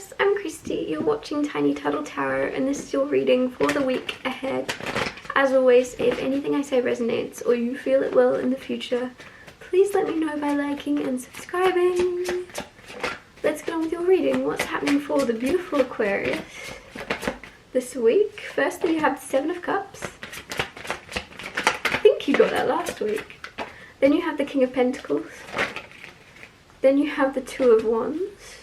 Aquarius, I'm Christy, you're watching Tiny Turtle Tarot, and this is your reading for the week ahead. As always, if anything I say resonates or you feel it will in the future, please let me know by liking and subscribing. Let's get on with your reading. What's happening for the beautiful Aquarius this week? Firstly, you have the Seven of Cups. I think you got that last week. Then you have the King of Pentacles. Then you have the Two of Wands.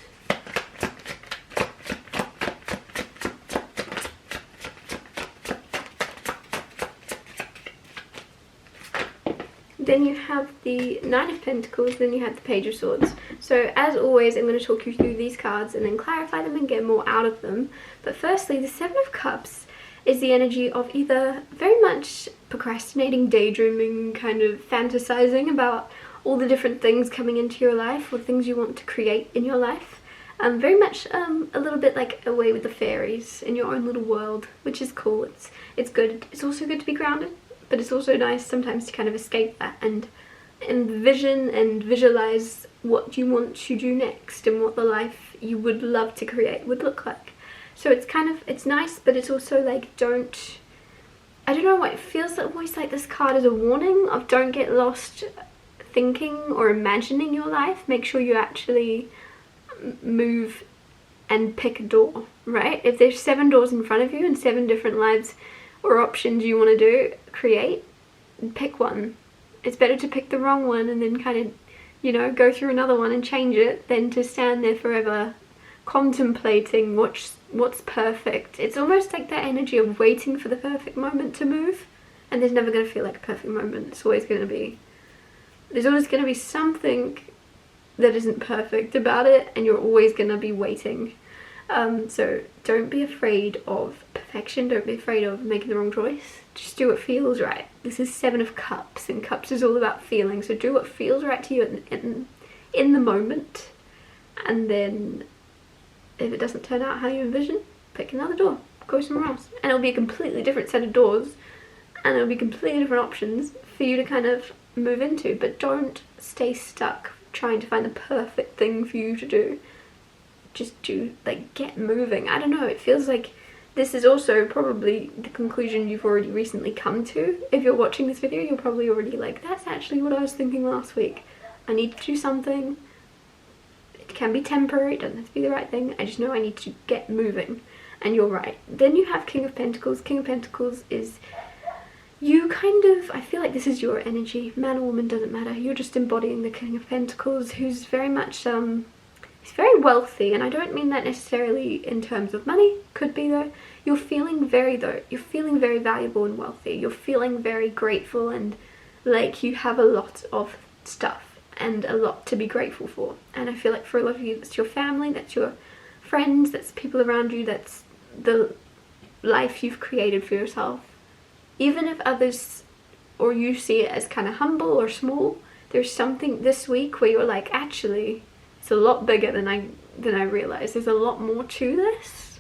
Then you have the Nine of Pentacles, then you have the Page of Swords. So as always, I'm going to talk you through these cards and then clarify them and get more out of them. But firstly, the Seven of Cups is the energy of either very much procrastinating, daydreaming, kind of fantasizing about all the different things coming into your life or things you want to create in your life. Very much a little bit like away with the fairies in your own little world, which is cool. It's good. It's also good to be grounded. But it's also nice sometimes to kind of escape that and envision and visualize what you want to do next and what the life you would love to create would look like. So it's kind of, it's nice, but it's also like, I don't know what it feels like, almost like this card is a warning of don't get lost thinking or imagining your life. Make sure you actually move and pick a door, right? If there's 7 doors in front of you and 7 different lives or options you want to create, pick one. It's better to pick the wrong one and then kind of, you know, go through another one and change it than to stand there forever contemplating what's perfect. It's almost like that energy of waiting for the perfect moment to move, and there's never going to feel like a perfect moment. It's always going to be, there's always going to be something that isn't perfect about it, and you're always going to be waiting. So don't be afraid of perfection, don't be afraid of making the wrong choice. Just do what feels right. This is 7 of Cups, and Cups is all about feeling, so do what feels right to you in the moment, and then if it doesn't turn out how you envision, pick another door, go somewhere else, and it'll be a completely different set of doors, and it'll be completely different options for you to kind of move into. But don't stay stuck trying to find the perfect thing for you to do. Just do, like, get moving. I don't know, it feels like this is also probably the conclusion you've already recently come to. If you're watching this video, you're probably already like, that's actually what I was thinking last week. I need to do something. It can be temporary, it doesn't have to be the right thing. I just know I need to get moving. And you're right. Then you have King of Pentacles. King of Pentacles is you kind of, I feel like this is your energy. Man or woman, doesn't matter. You're just embodying the King of Pentacles, who's very much, he's very wealthy, and I don't mean that necessarily in terms of money. Could be though. You're feeling very valuable and wealthy. You're feeling very grateful and like you have a lot of stuff and a lot to be grateful for. And I feel like for a lot of you, that's your family, that's your friends, that's people around you, that's the life you've created for yourself. Even if others or you see it as kind of humble or small, there's something this week where you're like, actually, it's a lot bigger than I realized. There's a lot more to this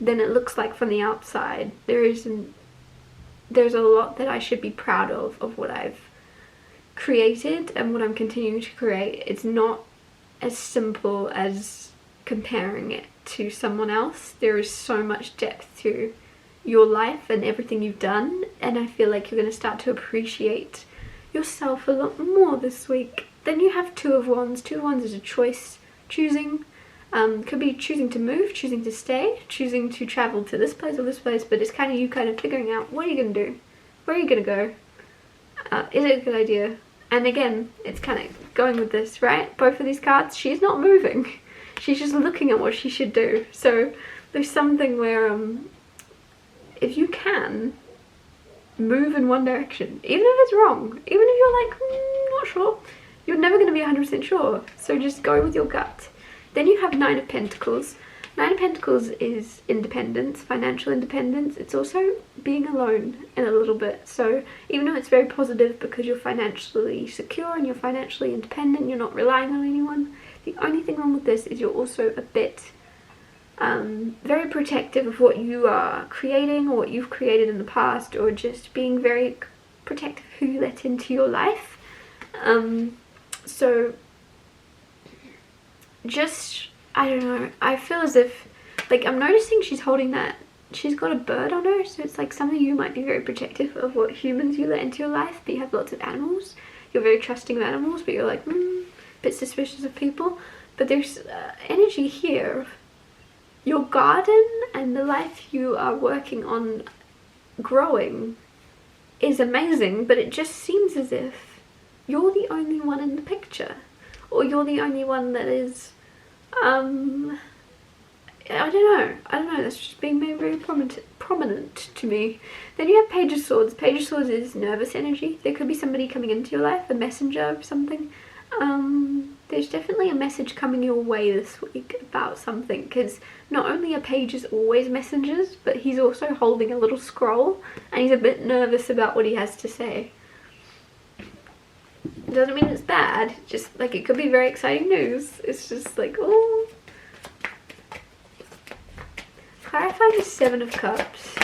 than it looks like from the outside. There's a lot that I should be proud of what I've created and what I'm continuing to create. It's not as simple as comparing it to someone else. There is so much depth to your life and everything you've done, and I feel like you're going to start to appreciate yourself a lot more this week. Then you have Two of Wands. Two of Wands is a choice, choosing. Could be choosing to move, choosing to stay, choosing to travel to this place or this place, but it's kind of you kind of figuring out what are you going to do, where are you going to go, is it a good idea? And again, it's kind of going with this, right? Both of these cards, she's not moving, she's just looking at what she should do. So there's something where if you can move in one direction, even if it's wrong, even if you're like not sure, you're never going to be 100% sure, so just go with your gut. Then you have Nine of Pentacles. Nine of Pentacles is independence, financial independence. It's also being alone in a little bit. So even though it's very positive because you're financially secure and you're financially independent, you're not relying on anyone, the only thing wrong with this is you're also a bit very protective of what you are creating or what you've created in the past, or just being very protective of who you let into your life. So just I don't know, I feel as if, like, I'm noticing she's holding that, she's got a bird on her, so it's like something you might be very protective of what humans you let into your life, but you have lots of animals. You're very trusting of animals, but you're like, a bit suspicious of people. But there's energy here. Your garden and the life you are working on growing is amazing, but it just seems as if you're the only one in the picture, or you're the only one that is I don't know, that's just being made very prominent to me. Then you have Page of Swords. Page of Swords is nervous energy. There could be somebody coming into your life, a messenger or something. There's definitely a message coming your way this week about something, because not only are pages always messengers, but he's also holding a little scroll, and he's a bit nervous about what he has to say. Doesn't mean it's bad, just like it could be very exciting news. It's just like, oh. Clarify the Seven of Cups,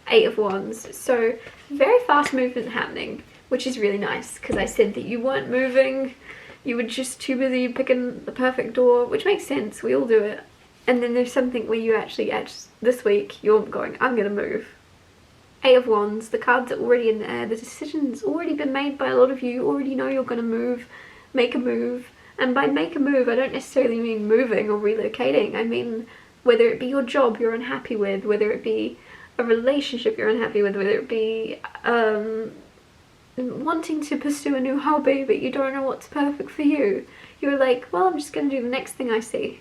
Eight of Wands. So very fast movement happening, which is really nice, because I said that you weren't moving, you were just too busy picking the perfect door, which makes sense, we all do it. And then there's something where you actually, this week, you're going, I'm gonna move. Eight of Wands, the cards are already in there, the decision's already been made by a lot of you, you already know you're gonna move, make a move. And by make a move, I don't necessarily mean moving or relocating, I mean whether it be your job you're unhappy with, whether it be a relationship you're unhappy with, whether it be wanting to pursue a new hobby but you don't know what's perfect for you. You're like, well, I'm just going to do the next thing I see.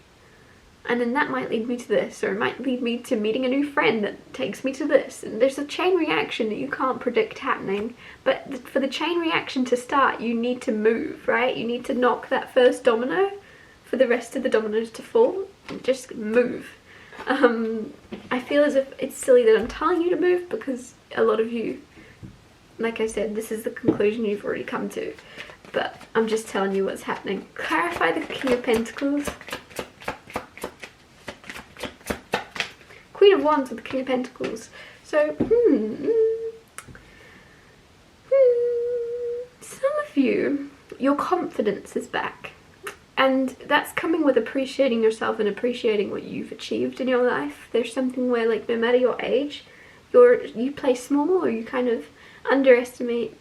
And then that might lead me to this, or it might lead me to meeting a new friend that takes me to this. And there's a chain reaction that you can't predict happening. But for the chain reaction to start, you need to move, right? You need to knock that first domino for the rest of the dominoes to fall. Just move. I feel as if it's silly that I'm telling you to move, because a lot of you, like I said, this is the conclusion you've already come to, but I'm just telling you what's happening. Clarify the King of Pentacles. Queen of Wands with the King of Pentacles. So, some of you, your confidence is back. And that's coming with appreciating yourself and appreciating what you've achieved in your life. There's something where, like, no matter your age, you play small, or you kind of underestimate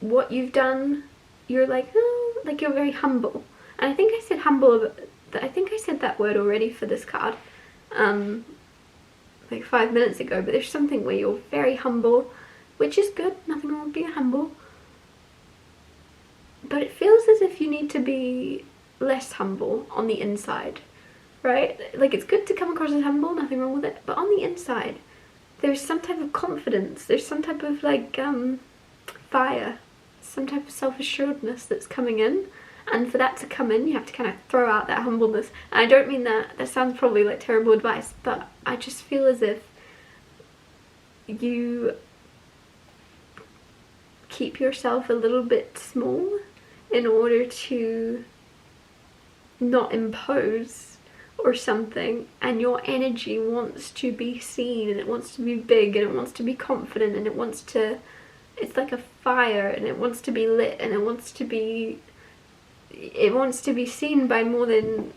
what you've done. You're like, oh, like you're very humble. And I think I said humble, I think I said that word already for this card, like 5 minutes ago. But there's something where you're very humble, which is good, nothing wrong with being humble. But it feels as if you need to be less humble on the inside, right? Like, it's good to come across as humble, nothing wrong with it, but on the inside there's some type of confidence, there's some type of like fire, some type of self-assuredness that's coming in, and for that to come in you have to kind of throw out that humbleness. And I don't mean that sounds probably like terrible advice, but I just feel as if you keep yourself a little bit small in order to not impose or something, and your energy wants to be seen, and it wants to be big, and it wants to be confident, and it's like a fire, and it wants to be lit, and it wants to be seen by more than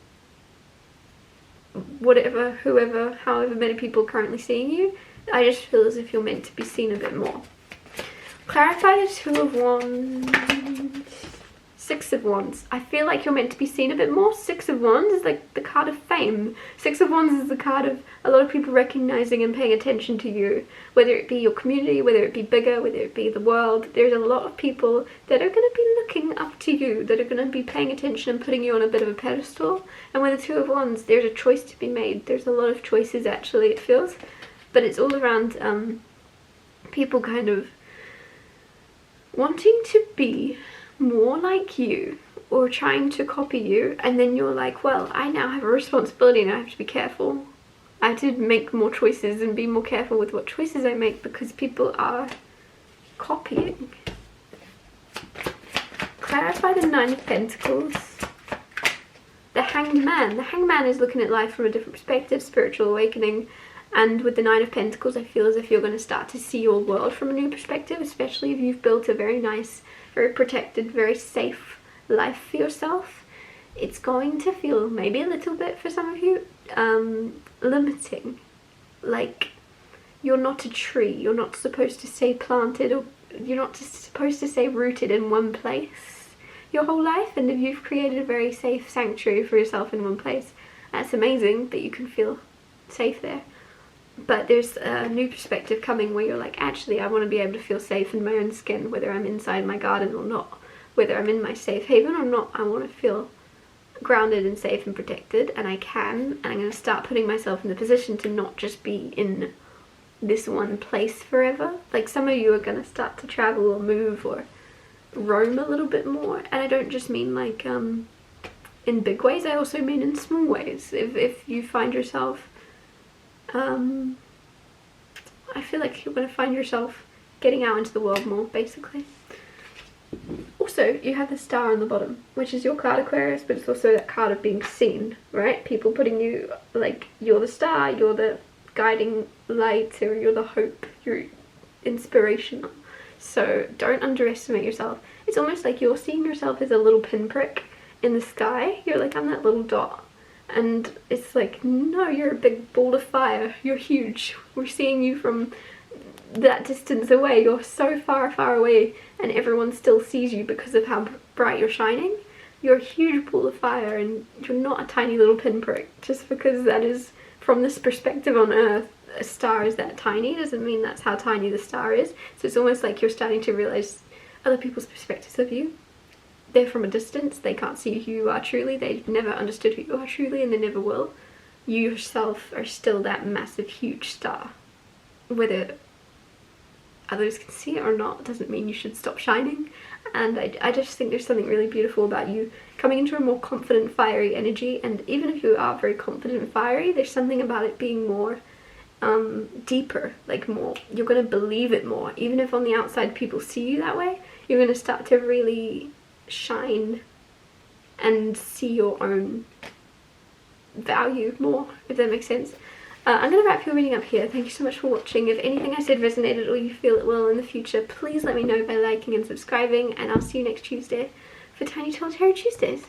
whatever, whoever, however many people are currently seeing you. I just feel as if you're meant to be seen a bit more. Clarify the Two of Wands. Six of Wands. I feel like you're meant to be seen a bit more. Six of Wands is like the card of fame. Six of Wands is the card of a lot of people recognizing and paying attention to you. Whether it be your community, whether it be bigger, whether it be the world. There's a lot of people that are going to be looking up to you, that are going to be paying attention and putting you on a bit of a pedestal. And with the Two of Wands, there's a choice to be made. There's a lot of choices, actually, it feels. But it's all around people kind of wanting to be more like you, or trying to copy you, and then you're like, well, I now have a responsibility and I have to be careful. I have to make more choices and be more careful with what choices I make, because people are copying. Clarify the Nine of Pentacles. The Hanged Man. The Hanged Man is looking at life from a different perspective, spiritual awakening. And with the Nine of Pentacles, I feel as if you're going to start to see your world from a new perspective, especially if you've built a very nice, very protected, very safe life for yourself. it's going to feel maybe a little bit for some of you limiting. Like, you're not a tree, you're not supposed to stay planted, or you're not just supposed to stay rooted in one place your whole life. And if you've created a very safe sanctuary for yourself in one place, that's amazing that you can feel safe there. But there's a new perspective coming where you're like, actually, I want to be able to feel safe in my own skin, whether I'm inside my garden or not, whether I'm in my safe haven or not. I want to feel grounded and safe and protected, and I can, and I'm going to start putting myself in the position to not just be in this one place forever. Like, some of you are going to start to travel or move or roam a little bit more, and I don't just mean like in big ways, I also mean in small ways. If you find yourself I feel like you're going to find yourself getting out into the world more, basically. Also, you have the star on the bottom, which is your card, Aquarius, but it's also that card of being seen, right? People putting you, like, you're the star, you're the guiding light, or you're the hope, you're inspirational. So don't underestimate yourself. It's almost like you're seeing yourself as a little pinprick in the sky. You're like, I'm that little dot. And it's like, no, you're a big ball of fire. You're huge. We're seeing you from that distance away. You're so far, far away, and everyone still sees you because of how bright you're shining. You're a huge ball of fire, and you're not a tiny little pinprick. Just because that is, from this perspective on Earth, a star is that tiny doesn't mean that's how tiny the star is. So it's almost like you're starting to realize other people's perspectives of you. They're from a distance, they can't see who you are truly, they've never understood who you are truly, and they never will. You yourself are still that massive, huge star. Whether others can see it or not doesn't mean you should stop shining. And I just think there's something really beautiful about you coming into a more confident, fiery energy. And even if you are very confident and fiery, there's something about it being more deeper, like more, you're going to believe it more. Even if on the outside people see you that way, you're going to start to really shine and see your own value more, if that makes sense. I'm going to wrap your reading up here. Thank you so much for watching. If anything I said resonated or you feel it will in the future, please let me know by liking and subscribing, and I'll see you next Tuesday for Tiny Tall Tarot Tuesdays.